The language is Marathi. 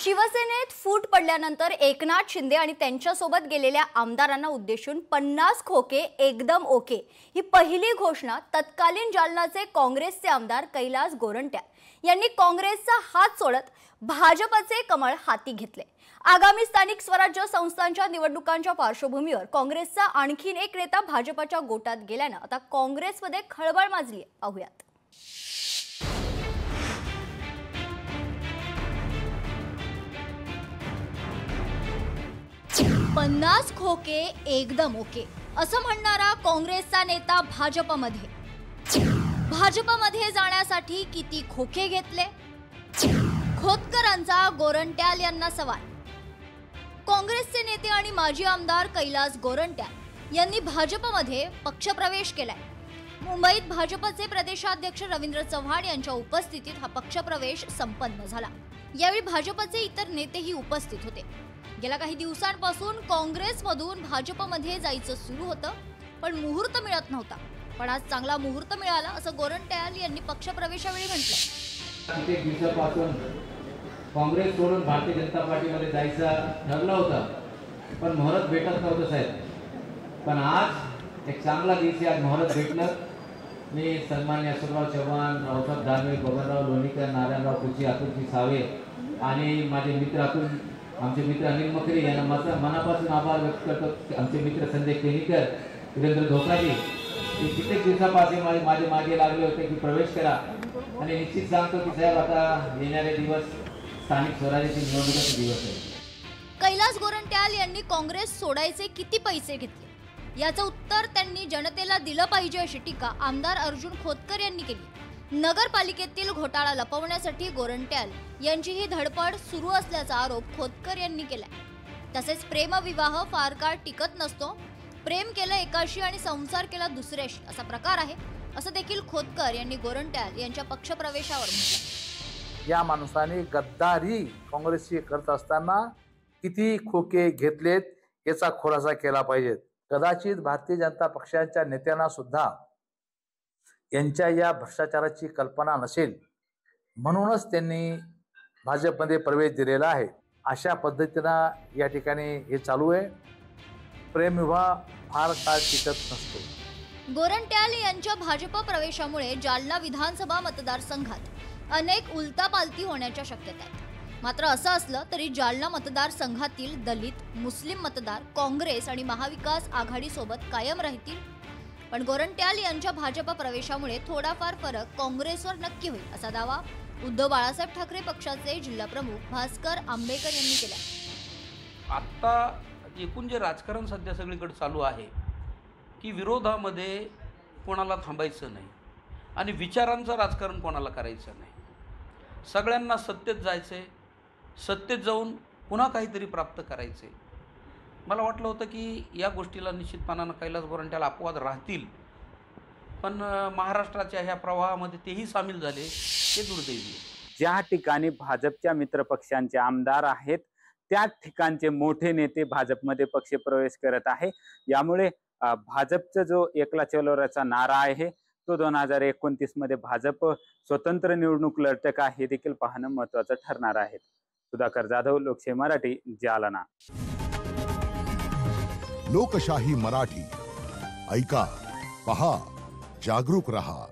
शिवसेनेत फूट पडल्यानंतर एकनाथ शिंदे आणि त्यांच्यासोबत गेलेल्या आमदारांना उद्देशून 50 खोके एकदम ओके ही पहिली घोषणा तत्कालीन जालनाचे काँग्रेसचे आमदार कैलास गोरंट्याल यांनी काँग्रेसचा हात सोडत भाजपचे कमळ हाती घेतले। आगामी स्थानिक स्वराज्य संस्थांच्या निवडणुकांच्या पार्श्वभूमीवर काँग्रेसचा आणखीन एक नेता भाजपच्या गोटात गेल्याने आता काँग्रेसमध्ये खळबळ माजली। पाहूयात। 50 खोके एकदम ओके असं म्हणणारा काँग्रेसचा नेता भाजपमध्ये जाण्यासाठी किती खोके घेतले? खोतकरांचा गोरंट्याल यांना सवाल। काँग्रेसचे नेते आणि माजी आमदार कैलास गोरंट्याल यांनी भाजपमध्ये पक्षप्रवेश केलाय। मुंबईत भाजपचे प्रदेशाध्यक्ष रवींद्र चव्हाण यांच्या उपस्थितीत हा पक्षप्रवेश संपन्न झाला। यावेळी भाजपचे इतर नेतेही उपस्थित होते। गेल्या काही दिवसांपासून काँग्रेसमधून भाजपमध्ये जायचं सुरू होतं, पण मुहूर्त मिळत नव्हता। पण आज चांगला मुहूर्त मिळाला असं गोरंट्याल यांनी पक्षप्रवेशावेळी म्हटलं। किती दिवसापासून काँग्रेस सोडून भारतीय जनता पार्टीमध्ये जायचं ठरलं होतं, पण मुहूर्त भेटत नव्हतं साहेब। पण आज एक चांगला दिवस आज मुहूर्त भेटलं। मी सन्माननीय अशोकराव चव्हाण, रावसाहेब दानवे, बबनराव लोणीकर, नारायणराव कुची, अतुलजी सावे आणि माझे मित्र आमचे मित्र अनिल मकरे यांना माझा मनापासून आभार व्यक्त करतो। आमचे मित्र संजय केनीकर, वीरेंद्र धोकाजी हे कित्येक दिवसापासून माझे मागे लागले होते की प्रवेश करा, आणि निश्चित सांगतो की साहेब आता येणारे दिवस स्थानिक स्वराज्याची निवडणुकीचे दिवस आहेत। कैलास गोरंट्याल यांनी काँग्रेस सोडायचे किती पैसे घेतले याचं उत्तर त्यांनी जनतेला दिलं पाहिजे अशी टीका आमदार अर्जुन खोतकर यांनी केली। नगरपालिकेतील घोटाळा लपवण्यासाठी गोरंट्याल यांची ही धडपड सुरू असल्याचा आरोप खोतकर यांनी केलाय। तसेच प्रेमविवाह फार काळ टिकत नसतो, प्रेम केलं एकाशी आणि संसार केला दुसऱ्याशी असा प्रकार आहे असं देखील खोतकर यांनी गोरंट्याल यांच्या पक्षप्रवेशावर म्हटलं। या माणसाने गद्दारी काँग्रेसची करत असताना किती खोके घेतलेत याचा खुलासा केला पाहिजे। कदाचित भारतीय जनता पक्षाच्या नेत्यांना सुद्धा यांच्या या भ्रष्टाचाराची कल्पना नसेल, म्हणूनच त्यांनी भाजपमध्ये प्रवेश दिलेला आहे। अशा पद्धतीने या ठिकाणी हे चालू आहे। प्रेमविवाह फार काळ टिकत नसतो। गोरंट्याल यांच्या भाजप प्रवेशामुळे जालना विधानसभा मतदारसंघात अनेक उलटापालटी होण्याच्या शक्यता आहेत। मात्र असं असलं तरी जालना मतदारसंघातील दलित, मुस्लिम मतदार काँग्रेस आणि महाविकास आघाडीसोबत कायम राहतील। पण गोरंट्याल यांच्या भाजप प्रवेशामुळे थोडाफार फरक काँग्रेसवर नक्की होईल असा दावा उद्धव बाळासाहेब ठाकरे पक्षाचे जिल्हा प्रमुख भास्कर आंबेकर यांनी केला। आता एकूण जे राजकारण सध्या सगळीकडे चालू आहे की विरोधामध्ये कोणाला थांबायचं नाही आणि विचारांचं राजकारण कोणाला करायचं नाही। सगळ्यांना सत्तेत जायचंय, सत्तेत जाऊन पुन्हा काहीतरी प्राप्त करायचंय। मला वाटलं होतं की या गोष्टीला निश्चितपणानं कैलास गोरंट्याल अपवाद राहतील, पण महाराष्ट्राच्या ह्या प्रवाहामध्ये तेही सामील झाले, हे दुर्दैवी आहे। ज्या ठिकाणी भाजपच्या मित्रपक्षांचे आमदार आहेत त्या ठिकाणचे मोठे नेते भाजपमध्ये पक्षप्रवेश करत आहे। यामुळे भाजपचा जो एकला चलोराचा नारा आहे तो 2029 मध्ये भाजप स्वतंत्र निवडणूक लढत का हे देखील पाहणं महत्त्वाचं ठरणार आहे। सुधाकर जाधव, लोकशाही मराठी, जालना। लोकशाही मराठी ऐका, पहा, जागरूक रहा।